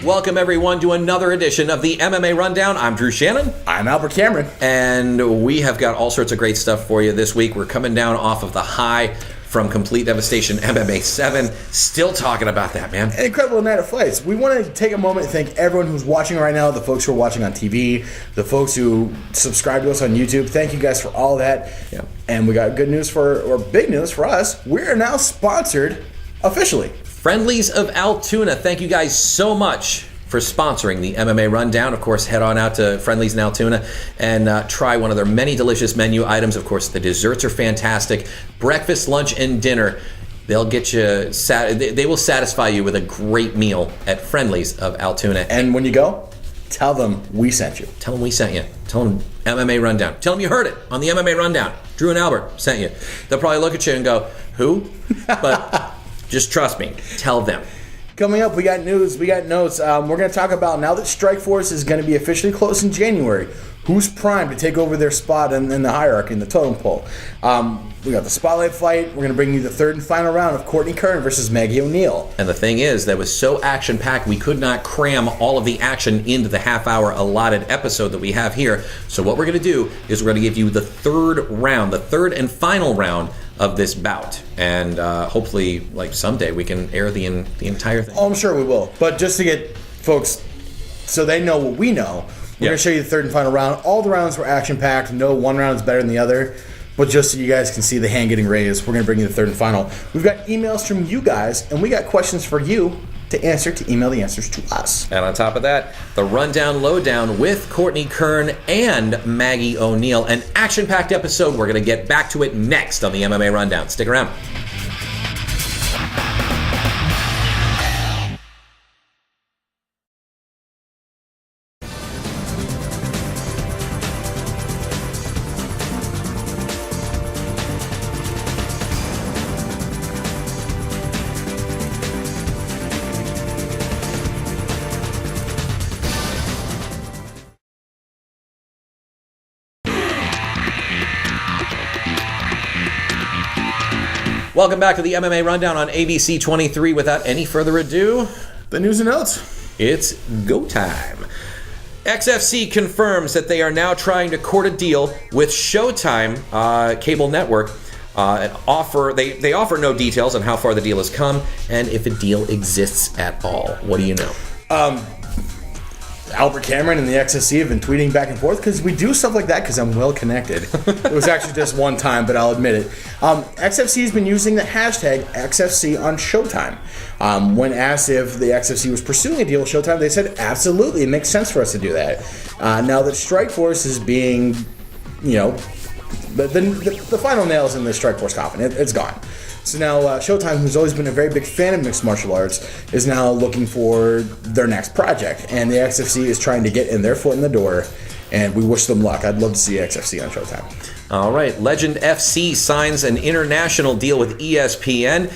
Welcome, everyone, to another edition of the MMA Rundown. I'm Drew Shannon. I'm Albert Cameron. And we have got all sorts of great stuff for you this week. We're coming down off of the high from Complete Devastation MMA 7. Still talking about that, man. An incredible night of fights. We want to take a moment and thank everyone who's watching right now, the folks who are watching on TV, the folks who subscribe to us on YouTube. Thank you guys for all that. Yeah. And we got big news for us. We are now sponsored officially. Friendlies of Altoona, thank you guys so much for sponsoring the MMA Rundown. Of course, head on out to Friendlies in Altoona and try one of their many delicious menu items. Of course, the desserts are fantastic. Breakfast, lunch, and dinner. They'll get you. They will satisfy you with a great meal at Friendlies of Altoona. And when you go, tell them we sent you. Tell them we sent you. Tell them MMA Rundown. Tell them you heard it on the MMA Rundown. Drew and Albert sent you. They'll probably look at you and go, "Who?" But just trust me. Tell them. Coming up, we got news, we got notes. We're going to talk about, now that Strikeforce is going to be officially closed in January, who's primed to take over their spot in the hierarchy, in the totem pole. We got the Spotlight fight. We're going to bring you the third and final round of Courtney Kern versus Maggie O'Neill. And the thing is, that was so action-packed, we could not cram all of the action into the half-hour allotted episode that we have here. So what we're going to do is we're going to give you the third and final round of this bout, and hopefully, like someday, we can air the entire thing. Oh, I'm sure we will. But just to get folks, so they know what we know, we're going to show you the third and final round. All the rounds were action-packed. No one round is better than the other. But just so you guys can see the hand getting raised, we're going to bring you the third and final. We've got emails from you guys, and we got questions for you to answer, to email the answers to us. And on top of that, the Rundown Lowdown with Courtney Kern and Maggie O'Neill. An action-packed episode. We're going to get back to it next on the MMA Rundown. Stick around. Welcome back to the MMA Rundown on ABC 23. Without any further ado, the news and notes. It's go time. XFC confirms that they are now trying to court a deal with Showtime cable network. They offer no details on how far the deal has come and if a deal exists at all. What do you know? Albert Cameron and the XFC have been tweeting back and forth because we do stuff like that because I'm well connected. It was actually just one time, but I'll admit it. XFC has been using the hashtag XFC on Showtime. When asked if the XFC was pursuing a deal with Showtime, they said, absolutely, it makes sense for us to do that. Now that Strikeforce is being, the final nails in the Strikeforce coffin, it's gone. So now Showtime, who's always been a very big fan of mixed martial arts, is now looking for their next project. And the XFC is trying to get in their foot in the door, and we wish them luck. I'd love to see XFC on Showtime. All right. Legend FC signs an international deal with ESPN.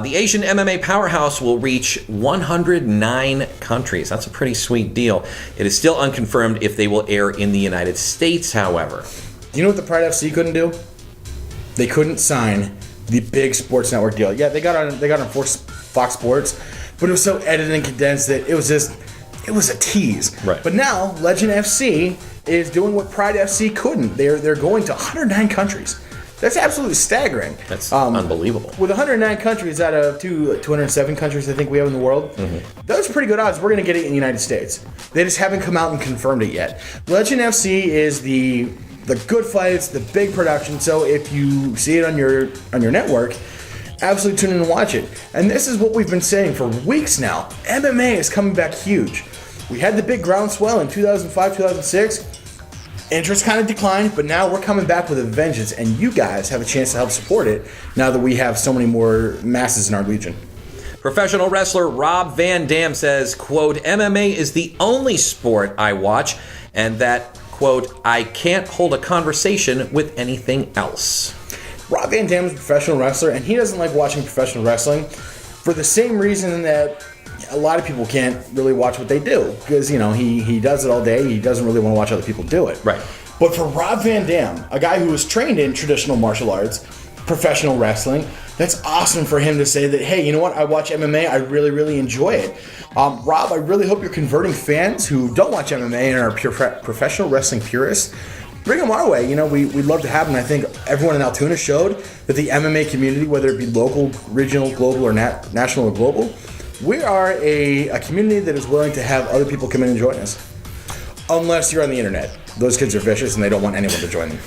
The Asian MMA powerhouse will reach 109 countries. That's a pretty sweet deal. It is still unconfirmed if they will air in the United States, however. You know what the Pride FC couldn't do? They couldn't sign the big sports network deal. Yeah, they got on Fox Sports, but it was so edited and condensed that it was a tease. Right. But now Legend FC is doing what Pride FC couldn't. They're going to 109 countries. That's absolutely staggering. That's unbelievable. With 109 countries out of 207 countries I think we have in the world, those are pretty good odds. We're going to get it in the United States. They just haven't come out and confirmed it yet. Legend FC is the good fights, the big production. So if you see it on your network, absolutely tune in and watch it. And this is what we've been saying for weeks now. MMA is coming back huge. We had the big groundswell in 2005, 2006. Interest kind of declined, but now we're coming back with a vengeance, and you guys have a chance to help support it now that we have so many more masses in our legion. Professional wrestler Rob Van Dam says, quote, MMA is the only sport I watch, and that, quote, I can't hold a conversation with anything else. Rob Van Dam is a professional wrestler, and he doesn't like watching professional wrestling for the same reason that a lot of people can't really watch what they do, because, he does it all day. He doesn't really want to watch other people do it. Right. But for Rob Van Dam, a guy who was trained in traditional martial arts, professional wrestling. That's awesome for him to say that, hey, you know what? I watch MMA. I really, really enjoy it. Rob, I really hope you're converting fans who don't watch MMA and are pure professional wrestling purists. Bring them our way. You know, we'd love to have them. I think everyone in Altoona showed that the MMA community, whether it be local, regional, global, or national or global, we are a community that is willing to have other people come in and join us. Unless you're on the internet. Those kids are vicious and they don't want anyone to join them.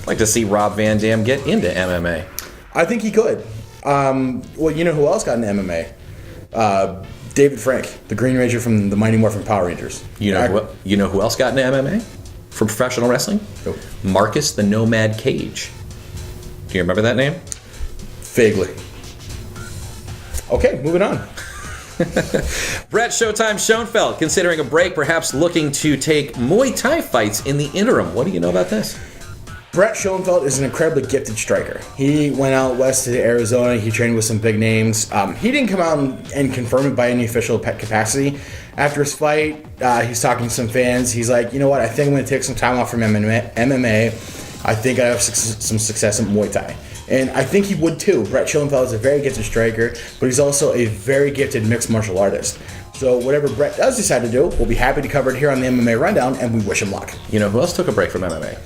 I'd like to see Rob Van Dam get into MMA. I think he could. Well, you know who else got into MMA? David Frank, the Green Ranger from the Mighty Morphin Power Rangers. You know who else got into MMA for professional wrestling? Who? Marcus the Nomad Cage. Do you remember that name? Vaguely. Okay, moving on. Brett Showtime Schoenfeld considering a break, perhaps looking to take Muay Thai fights in the interim. What do you know about this? Brett Schoenfeld is an incredibly gifted striker. He went out west to Arizona. He trained with some big names. He didn't come out and confirm it by any official capacity. After his fight, he's talking to some fans. He's like, you know what? I think I'm going to take some time off from MMA. I think I have some success in Muay Thai. And I think he would too. Brett Schoenfeld is a very gifted striker, but he's also a very gifted mixed martial artist. So whatever Brett does decide to do, we'll be happy to cover it here on the MMA Rundown, and we wish him luck. You know who else took a break from MMA?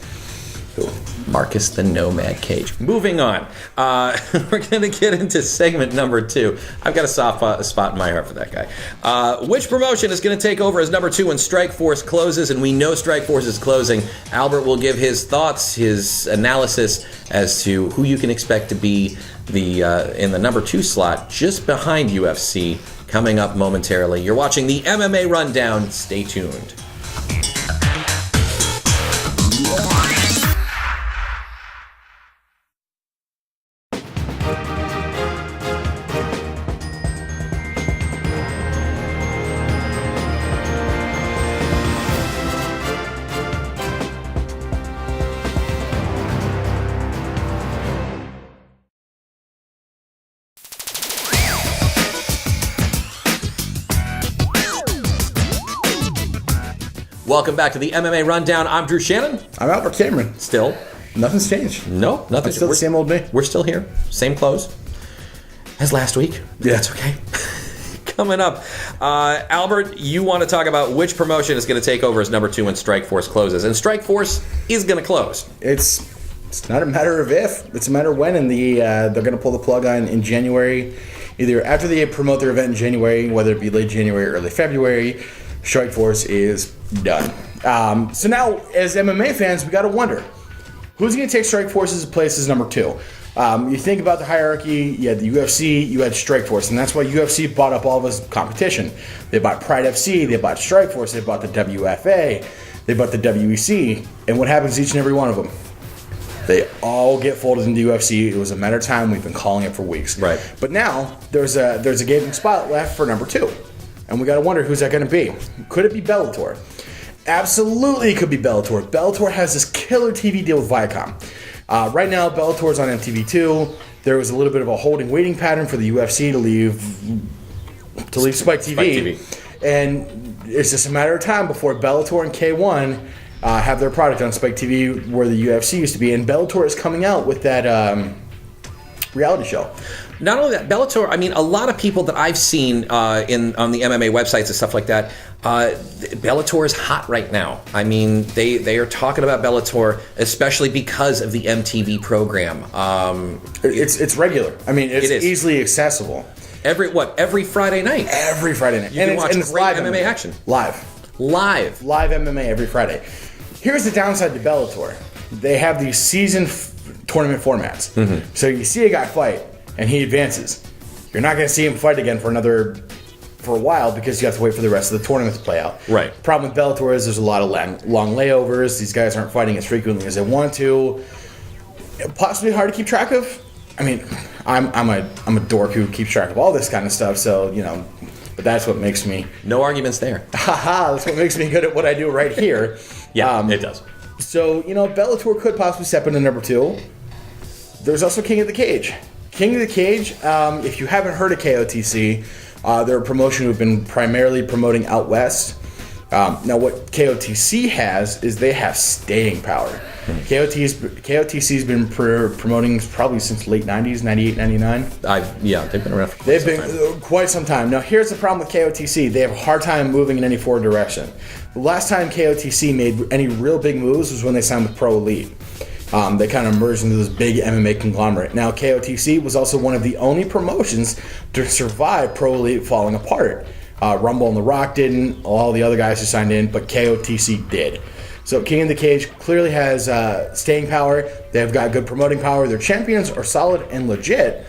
Marcus the Nomad Cage. Moving on. We're going to get into segment number 2. I've got a soft spot in my heart for that guy. Which promotion is going to take over as number 2 when Strikeforce closes? And we know Strikeforce is closing. Albert will give his thoughts, his analysis as to who you can expect to be in the number 2 slot just behind UFC coming up momentarily. You're watching the MMA Rundown. Stay tuned. Welcome back to the MMA Rundown. I'm Drew Shannon. I'm Albert Cameron. Still. Nothing's changed. No, nothing's I'm still the same old me. We're still here. Same clothes as last week. Yeah. That's okay. Coming up, Albert, you want to talk about which promotion is going to take over as number 2 when Strikeforce closes. And Strikeforce is going to close. It's not a matter of if. It's a matter of when. And they're going to pull the plug on in January. Either after they promote their event in January, whether it be late January or early February, Strikeforce is done. So now, as MMA fans, we got to wonder, who's going to take Strikeforce's place as number 2? You think about the hierarchy, you had the UFC, you had Strikeforce, and that's why UFC bought up all of his competition. They bought Pride FC, they bought Strikeforce, they bought the WFA, they bought the WEC, and what happens to each and every one of them? They all get folded into UFC. It was a matter of time. We've been calling it for weeks. Right. But now, there's a gaping spot left for number 2. And we got to wonder, who's that going to be? Could it be Bellator? Absolutely, it could be Bellator. Bellator has this killer TV deal with Viacom. Right now, Bellator's on MTV2. There was a little bit of a waiting pattern for the UFC to leave Spike TV. And it's just a matter of time before Bellator and K1 have their product on Spike TV where the UFC used to be. And Bellator is coming out with that reality show. Not only that, Bellator, I mean, a lot of people that I've seen on the MMA websites and stuff like that, Bellator is hot right now. I mean, they are talking about Bellator, especially because of the MTV program. It's regular. I mean, it's easily accessible. Every Friday night? Every Friday night. You can watch great live MMA action. Live MMA every Friday. Here's the downside to Bellator. They have these season tournament formats. Mm-hmm. So you see a guy fight, and he advances. You're not going to see him fight again for a while because you have to wait for the rest of the tournament to play out. Right. The problem with Bellator is there's a lot of long layovers. These guys aren't fighting as frequently as they want to. Possibly hard to keep track of. I mean, I'm a dork who keeps track of all this kind of stuff, so, you know, but that's what makes me... No arguments there. Haha, that's what makes me good at what I do right here. Yeah, it does. So, you know, Bellator could possibly step into number 2. There's also King of the Cage. King of the Cage, if you haven't heard of KOTC, they're a promotion who've been primarily promoting out west. Now, what KOTC has is they have staying power. KOTC's been promoting probably since late 90s, 98, 99. They've been around for They've been quite some time. Now, here's the problem with KOTC. They have a hard time moving in any forward direction. The last time KOTC made any real big moves was when they signed with Pro Elite. They kind of merged into this big MMA conglomerate. Now, KOTC was also one of the only promotions to survive Pro Elite falling apart. Rumble and The Rock didn't, all the other guys who signed in, but KOTC did. So King of the Cage clearly has staying power. They've got good promoting power. Their champions are solid and legit.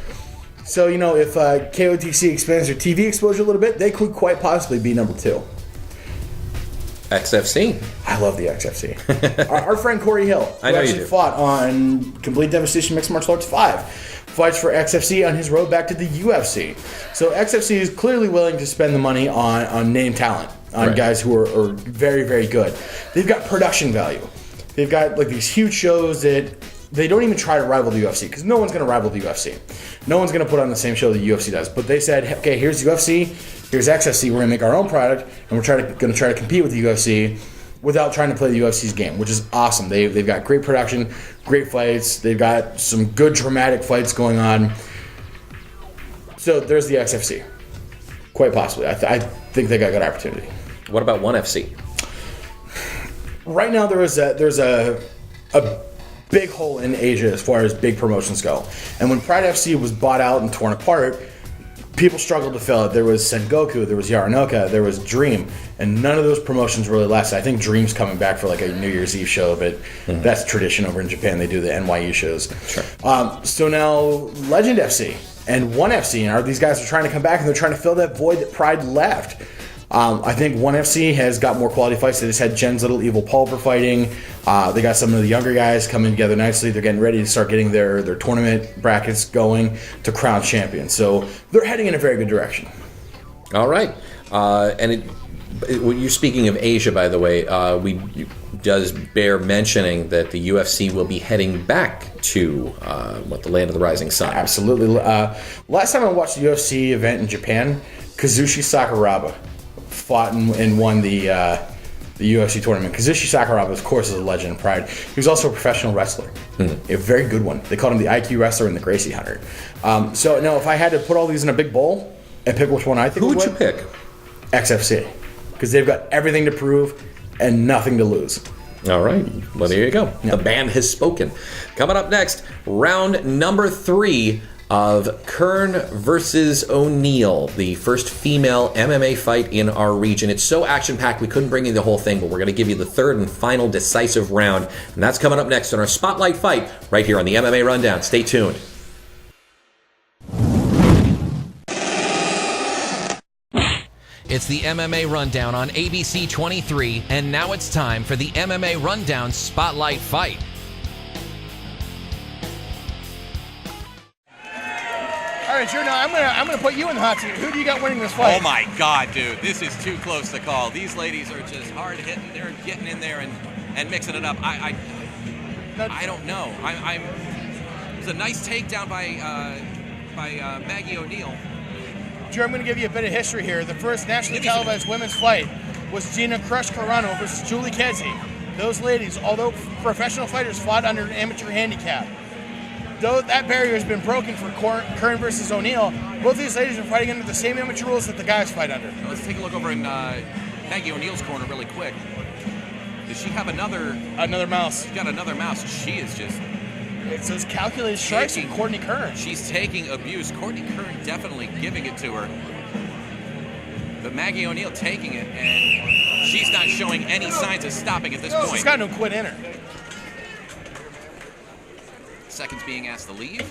So, if KOTC expands their TV exposure a little bit, they could quite possibly be number 2. XFC. I love the XFC. our friend Corey Hill, who actually fought on Complete Devastation Mixed Martial Arts 5, fights for XFC on his road back to the UFC. So XFC is clearly willing to spend the money on name talent, on guys who are very, very good. They've got production value. They've got these huge shows that they don't even try to rival the UFC, because no one's going to rival the UFC. No one's going to put on the same show the UFC does. But they said, okay, here's UFC, here's XFC, we're going to make our own product, and we're going to try to compete with the UFC without trying to play the UFC's game, which is awesome. They've got great production, great fights. They've got some good dramatic fights going on. So there's the XFC. Quite possibly. I think they got good opportunity. What about 1FC? Right now there's a big hole in Asia as far as big promotions go. And when Pride FC was bought out and torn apart, people struggled to fill it. There was Sengoku, there was Yaranoka, there was Dream, and none of those promotions really lasted. I think Dream's coming back for a New Year's Eve show, but that's tradition over in Japan. They do the NYU shows. Sure. So now Legend FC and 1FC, these guys are trying to come back, and they're trying to fill that void that Pride left. I think 1FC has got more quality fights. They just had Jen's Little Evil Pulver fighting. They got some of the younger guys coming together nicely. They're getting ready to start getting their tournament brackets going to crown champions. So they're heading in a very good direction. All right. You're speaking of Asia, by the way, does bear mentioning that the UFC will be heading back to the land of the rising sun. Absolutely. Last time I watched the UFC event in Japan, Kazushi Sakuraba fought and won the UFC tournament. Kazushi Sakuraba, of course, is a legend in Pride. He was also a professional wrestler, a very good one. They called him the IQ wrestler and the Gracie Hunter. So, no, if I had to put all these in a big bowl and pick which one I think who would you pick? XFC, because they've got everything to prove and nothing to lose. All right. Well, there you go. Yep. The band has spoken. Coming up next, round number 3 of Kern versus O'Neal, the first female MMA fight in our region. It's so action-packed we couldn't bring you the whole thing, but we're going to give you the third and final decisive round, and that's coming up next on our Spotlight Fight right here on the MMA Rundown. Stay tuned. It's the MMA Rundown on ABC 23, and now it's time for the MMA Rundown Spotlight Fight. All right, Drew, now I'm gonna put you in the hot seat. Who do you got winning this fight? Oh my God, dude, this is too close to call. These ladies are just hard hitting. They're getting in there and mixing it up. I don't know. It was a nice takedown by Maggie O'Neal. Drew, I'm going to give you a bit of history here. The first nationally televised women's fight was Gina Crush Carano versus Julie Kedzie. Those ladies, although professional fighters, fought under an amateur handicap. Though that barrier has been broken for Kern versus O'Neal, both these ladies are fighting under the same amateur rules that the guys fight under. Now let's take a look over in Maggie O'Neal's corner really quick. Does she have another mouse? She's got another mouse. She is just... It says calculated strikes from Courtney Kern. She's taking abuse. Courtney Kern definitely giving it to her. But Maggie O'Neal taking it, and she's not showing any signs of stopping at this point. She's got no quit in her. Seconds being asked to leave.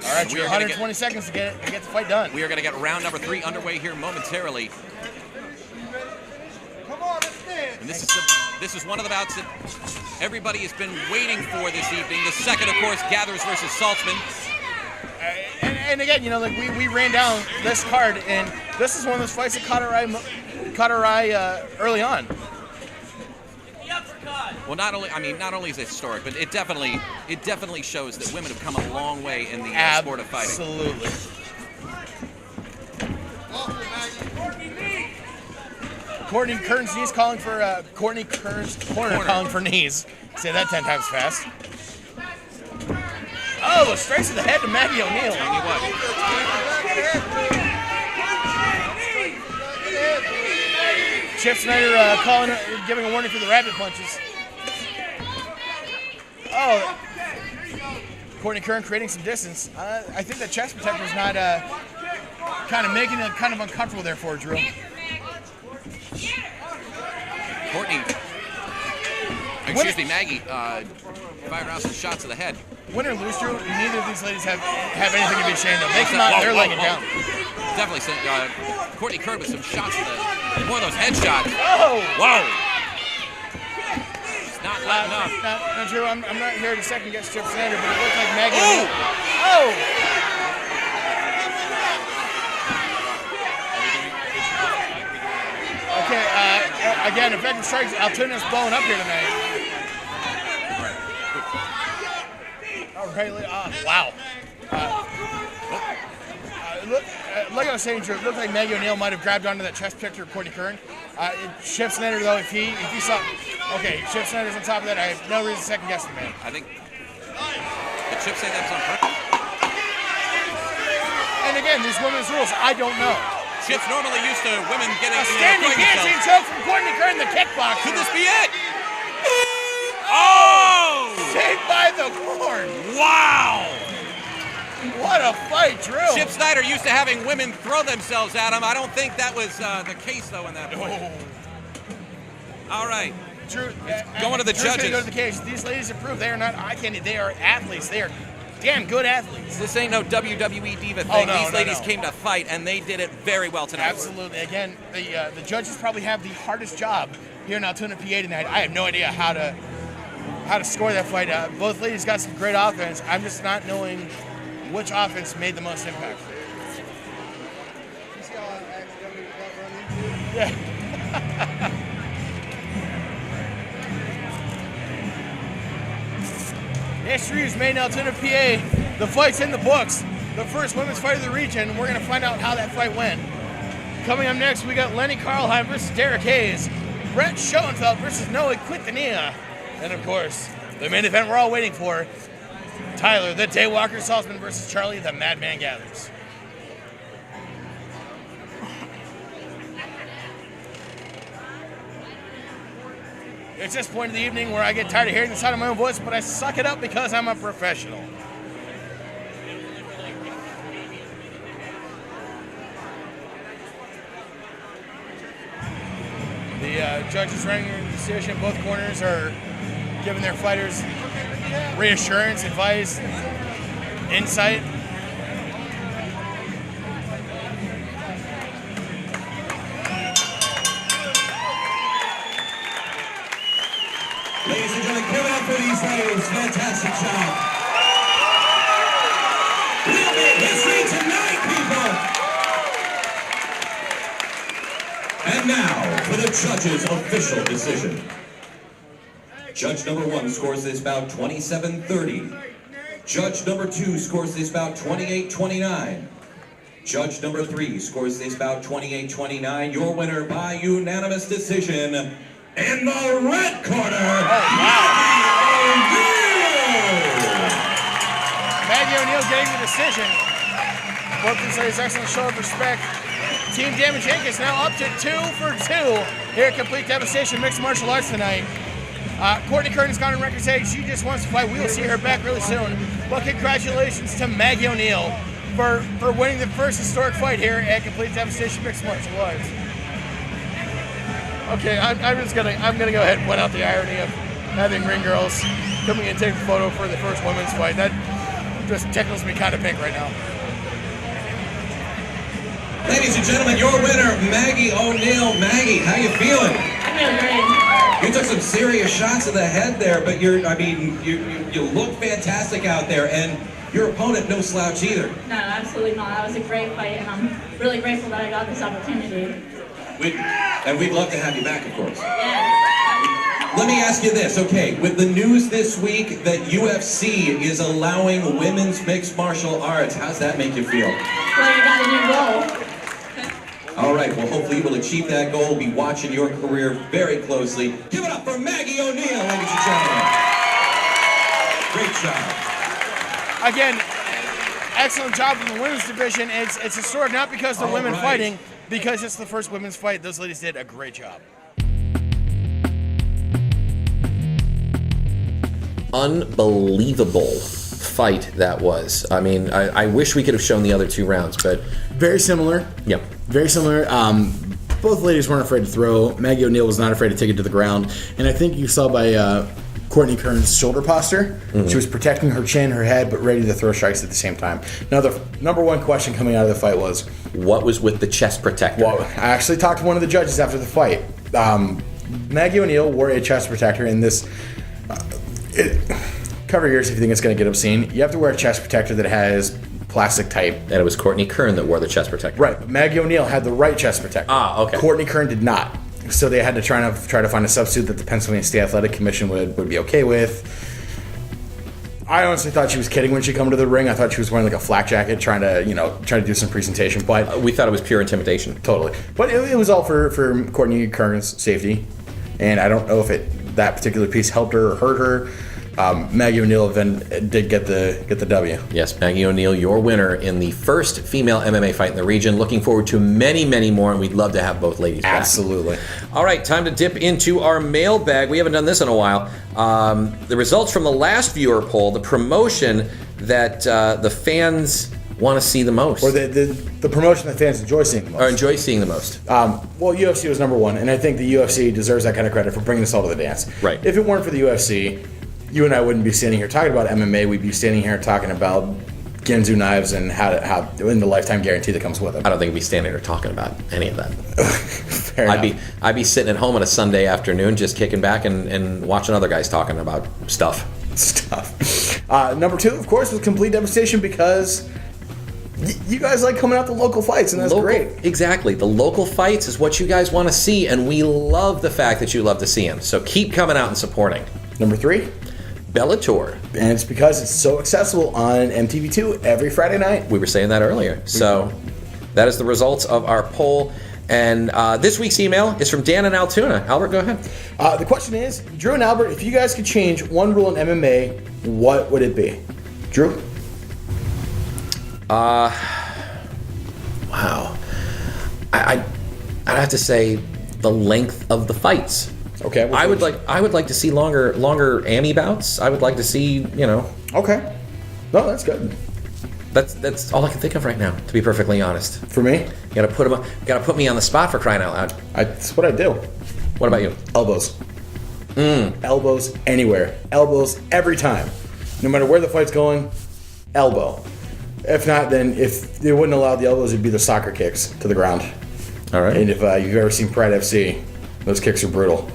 All right, you're 120 seconds to get the fight done. We are going to get round number 3 underway here momentarily. Come on, let's dance. And this is one of the bouts that everybody has been waiting for this evening. The second, of course, Gathers versus Saltzman. And again, we ran down this card, and this is one of those fights that caught our eye early on. Well, not only is it historic, but it definitely shows that women have come a long way in the sport of fighting. Absolutely. Courtney Kern's knees calling for Courtney Kern's corner calling for knees. Say that 10 times fast. Oh, the strikes to the head to Maggie O'Neill. Tell you what. Chip Snyder giving a warning for the rabbit punches. Oh, Courtney Kern creating some distance. I think the chest protector is not kind of making it kind of uncomfortable there for Drew. Courtney. Excuse me, Maggie. Firing out some shots to the head. Win or lose, Drew, neither of these ladies have anything to be ashamed of. They come out, they're laying it down. Definitely some, Courtney Kern with some shots to the, more of those headshots. Oh! Whoa! It's not letting up. Now, Drew, I'm not here to second guess Chip Snyder, but it looked like Maggie. Oh! Okay, again, effective strikes. Altoona's blowing up here tonight. Right, wow. Like I was saying, Drew, it looked like Maggie O'Neill might have grabbed onto that chest protector of Courtney Kern. Chip Snyder, though, if he saw... Okay, Chip Snyder's on top of that. I have no reason to second guess the man. I think... Did Chip say that was on purpose? And again, these women's rules, I don't know. Chip's normally used to women getting... A standing guillotine choke from Courtney Kern, the kickboxer. Could this be it? Oh! Saved by the horn. Wow! What a fight, Drew. Chip Snyder used to having women throw themselves at him. I don't think that was the case, though, in that point. All right. Drew, going to the Drew's judges. Go to the cage. These ladies have proved they are not eye candy. They are athletes. They are damn good athletes. This ain't no WWE diva thing. No, These ladies came to fight, and they did it very well tonight. Absolutely. Again, the judges probably have the hardest job here in Altoona, PA tonight. I have no idea how to score that fight. Both ladies got some great offense. I'm just not knowing which offense made the most impact. Yeah. History is made in Altoona, PA. The fight's in the books. The first women's fight of the region. We're going to find out how that fight went. Coming up next, we got Lenny Karlheim versus Derek Hayes. Brett Schoenfeld versus Noe Quintanilla. And of course, the main event we're all waiting for, Tyler, the Daywalker Salzman versus Charlie, the Madman Gathers. It's this point of the evening where I get tired of hearing the sound of my own voice, but I suck it up because I'm a professional. The judges running the decision. Both corners are giving their fighters reassurance, advice, insight. Ladies and gentlemen, give it up for these ladies. Fantastic job. We'll make history tonight, people. And now for the judges' official decision. Judge number 1 scores this bout 27-30. Judge number 2 scores this bout 28-29. Judge number 3 scores this bout 28-29. Your winner by unanimous decision in the red corner, Maggie O'Neill getting the decision. Both these ladies excellent show of respect. Team Damage Inc. is now up to 2 for 2 here at Complete Devastation Mixed Martial Arts tonight. Courtney Kern has gone on record saying she just wants to fight. We'll see her back really soon. But congratulations to Maggie O'Neill for winning the first historic fight here at Complete Devastation Mixed Martial Arts. Okay, I'm gonna go ahead and point out the irony of having ring girls coming and taking a photo for the first women's fight. That just tickles me kind of pink right now. Ladies and gentlemen, your winner, Maggie O'Neill. Maggie, how you feeling? I'm really great. You took some serious shots to the head there, but you look fantastic out there, and your opponent no slouch either. No, absolutely not. That was a great fight, and I'm really grateful that I got this opportunity. We'd love to have you back, of course. Yeah. Let me ask you this, okay, with the news this week that UFC is allowing women's mixed martial arts, how's that make you feel? Well, you got a new goal. All right, well, hopefully you will achieve that goal. We'll be watching your career very closely. Give it up for Maggie O'Neill, ladies and gentlemen. Great job. Again, excellent job in the women's division. It's a sword not because the women fighting, because it's the first women's fight. Those ladies did a great job. Unbelievable fight that was. I mean, I wish we could have shown the other 2 rounds, but Very similar. Yep. Very similar. Both ladies weren't afraid to throw. Maggie O'Neill was not afraid to take it to the ground. And I think you saw by Courtney Kern's shoulder posture, she was protecting her chin, her head, but ready to throw strikes at the same time. Now, the number one question coming out of the fight was, what was with the chest protector? well, I actually talked to one of the judges after the fight. Maggie O'Neill wore a chest protector in this. Cover your ears if you think it's going to get obscene. You have to wear a chest protector that has plastic type. And it was Courtney Kern that wore the chest protector. Right, but Maggie O'Neill had the right chest protector. Ah, okay. Courtney Kern did not. So they had to try to find a substitute that the Pennsylvania State Athletic Commission would be okay with. I honestly thought she was kidding when she come to the ring. I thought she was wearing like a flak jacket, trying to do some presentation. But We thought it was pure intimidation. totally. But it was all for Courtney Kern's safety, and I don't know if that particular piece helped her or hurt her. Maggie O'Neill then did get the W. Yes, Maggie O'Neill, your winner in the first female MMA fight in the region. Looking forward to many, many more, and we'd love to have both ladies back. Absolutely. All right, time to dip into our mailbag. We haven't done this in a while. The results from the last viewer poll, the promotion that the fans want to see the most. Or the promotion that fans enjoy seeing the most. Or enjoy seeing the most. Well, UFC was number one, and I think the UFC deserves that kind of credit for bringing us all to the dance. Right. If it weren't for the UFC, you and I wouldn't be standing here talking about MMA. We'd be standing here talking about Ginzu knives and how and the lifetime guarantee that comes with them. I don't think we'd be standing here talking about any of that. Fair enough. I'd be sitting at home on a Sunday afternoon just kicking back and watching other guys talking about stuff. Number 2, of course, was Complete Devastation because you guys like coming out to local fights, and that's great. Exactly. The local fights is what you guys want to see, and we love the fact that you love to see them. So keep coming out and supporting. Number 3, Bellator. and it's because it's so accessible on MTV2 every Friday night. We were saying that earlier. So that is the results of our poll. And this week's email is from Dan and Altoona. Albert, go ahead. The question is, Drew and Albert, if you guys could change one rule in MMA, what would it be? Drew? Wow. I'd have to say the length of the fights. Okay. I would like to see longer AMI bouts. I would like to see, Okay. No, that's good. That's all I can think of right now, to be perfectly honest. For me, You gotta put me on the spot for crying out loud. that's what I do. What about you? Elbows. Elbows anywhere. Elbows every time. No matter where the fight's going, elbow. If not, then if they wouldn't allow the elbows, it'd be the soccer kicks to the ground. All right. And if you've ever seen Pride FC, those kicks are brutal.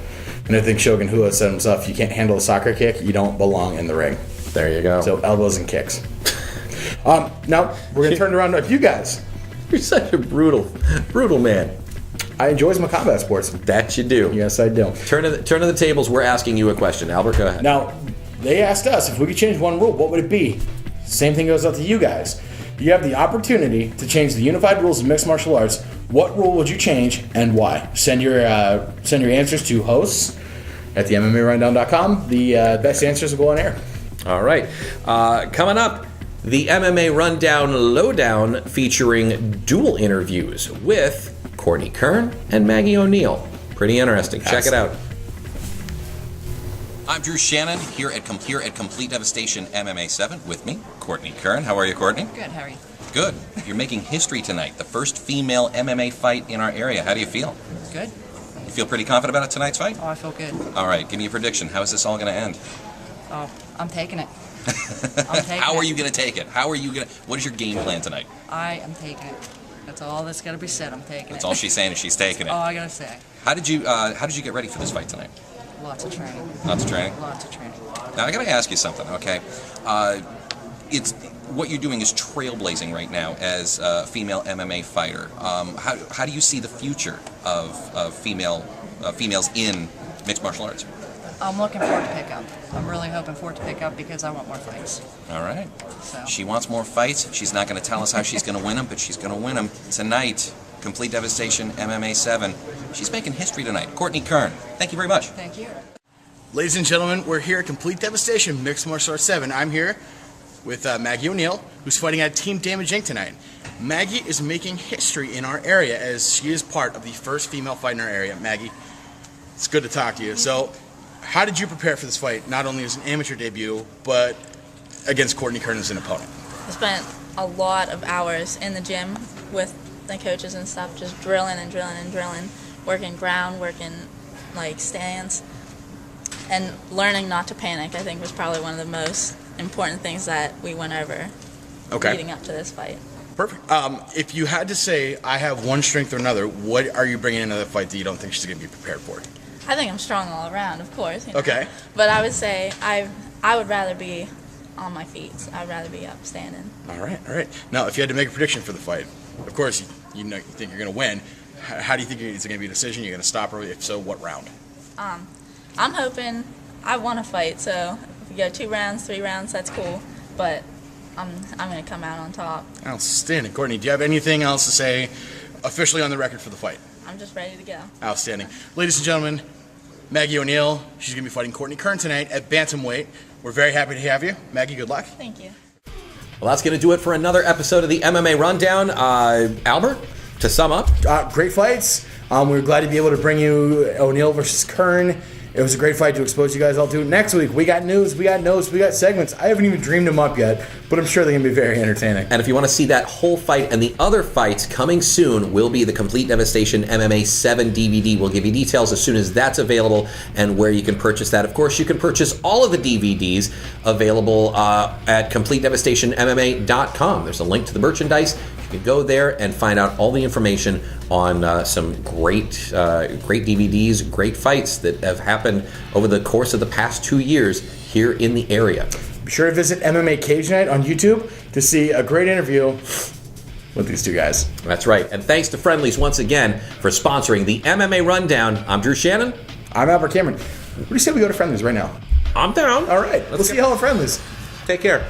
And I think Shogun Hua said himself, if you can't handle a soccer kick, you don't belong in the ring. There you go. So elbows and kicks. Now, we're going to turn it around to you guys. You're such a brutal man. I enjoy my combat sports. That you do. Yes, I do. Turn to the tables. We're asking you a question. Albert, go ahead. Now, they asked us if we could change one rule, what would it be? Same thing goes out to you guys. You have the opportunity to change the unified rules of mixed martial arts. What rule would you change and why? Send your answers to hosts at the MMARundown.com. The best answers will go on air. All right. Coming up, the MMA Rundown Lowdown featuring dual interviews with Courtney Kern and Maggie O'Neill. Pretty interesting. Check it out. I'm Drew Shannon here at Complete Devastation MMA 7 with me, Courtney Kern. How are you, Courtney? Good, how are you? Good. You're making history tonight, the first female MMA fight in our area. How do you feel? Good. You feel pretty confident about it tonight's fight? Oh, I feel good. All right, give me a prediction. How is this all going to end? Oh, I'm taking it. How are you going to take it? What is your game plan tonight? I am taking it. That's all that's got to be said. I'm taking it. That's all she's saying is she's taking it. All I got to say. How did you get ready for this fight tonight? Lots of training. Lots of training? Lots of training. Now, I got to ask you something, okay? It's what you're doing is trailblazing right now as a female MMA fighter. How do you see the future of females in mixed martial arts? I'm looking forward to pick up. I'm really hoping for it to pick up because I want more fights. All right. So. She wants more fights. She's not going to tell us how she's going to win them, but she's going to win them tonight. Complete Devastation MMA 7. She's making history tonight. Courtney Kern, thank you very much. Thank you. Ladies and gentlemen, we're here at Complete Devastation Mixed Martial Arts 7. I'm here with Maggie O'Neill, who's fighting at Team Damage Inc. tonight. Maggie is making history in our area as she is part of the first female fight in our area. Maggie, it's good to talk to you. So, how did you prepare for this fight, not only as an amateur debut, but against Courtney Kern as an opponent? I spent a lot of hours in the gym with the coaches and stuff, just drilling and drilling and drilling, working ground, working like stands. And learning not to panic, I think, was probably one of the most important things that we went over leading up to this fight. Perfect. If you had to say, I have one strength or another, what are you bringing into the fight that you don't think she's going to be prepared for? I think I'm strong all around, of course. You know? Okay. But I would say I would rather be on my feet. I'd rather be up standing. All right. Now, if you had to make a prediction for the fight, of course, you think you're going to win. How do you think it's going to be a decision? You're going to stop her? If so, what round? I'm hoping I want to fight, so if we go 2 rounds, 3 rounds, that's cool. But I'm going to come out on top. Outstanding. Courtney, do you have anything else to say officially on the record for the fight? I'm just ready to go. Outstanding. Ladies and gentlemen, Maggie O'Neill, she's going to be fighting Courtney Kern tonight at bantamweight. We're very happy to have you. Maggie, good luck. Thank you. Well, that's going to do it for another episode of the MMA Rundown. Albert, to sum up. Great fights. We're glad to be able to bring you O'Neill versus Kern. It was a great fight to expose you guys all to. Next week, we got news, we got notes, we got segments. I haven't even dreamed them up yet, but I'm sure they're going to be very entertaining. And if you want to see that whole fight and the other fights coming soon, will be the Complete Devastation MMA 7 DVD. We'll give you details as soon as that's available and where you can purchase that. Of course, you can purchase all of the DVDs available at CompleteDevastationMMA.com. There's a link to the merchandise. You can go there and find out all the information on some great DVDs, great fights that have happened over the course of the past 2 years here in the area. Be sure to visit MMA Cage Night on YouTube to see a great interview with these two guys. That's right. And thanks to Friendlies once again for sponsoring the MMA Rundown. I'm Drew Shannon. I'm Albert Cameron. What do you say we go to Friendlies right now? I'm down. All right. Let's see how at Friendlies. Take care.